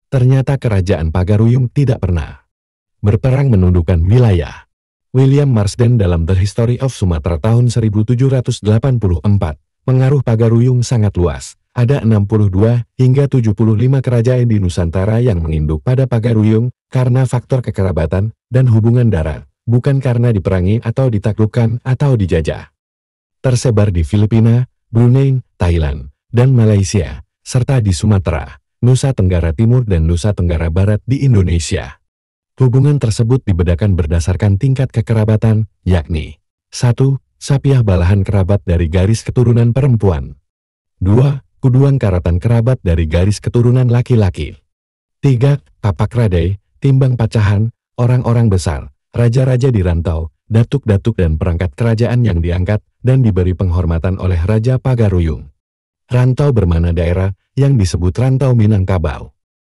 Ternyata kerajaan Pagaruyung tidak pernah berperang menundukkan wilayah. William Marsden dalam The History of Sumatra tahun 1784, pengaruh Pagaruyung sangat luas. Ada 62 hingga 75 kerajaan di Nusantara yang menginduk pada Pagaruyung karena faktor kekerabatan dan hubungan darat, bukan karena diperangi atau ditaklukkan atau dijajah. Tersebar di Filipina, Brunei, Thailand, dan Malaysia, serta di Sumatera, Nusa Tenggara Timur dan Nusa Tenggara Barat di Indonesia. Hubungan tersebut dibedakan berdasarkan tingkat kekerabatan, yakni 1. Sapiah balahan kerabat dari garis keturunan perempuan. 2. Kuduang karatan kerabat dari garis keturunan laki-laki. 3. Tapak radai, timbang pacahan, orang-orang besar, raja-raja di rantau, datuk-datuk dan perangkat kerajaan yang diangkat dan diberi penghormatan oleh Raja Pagaruyung. Rantau bermana daerah yang disebut Rantau Minangkabau.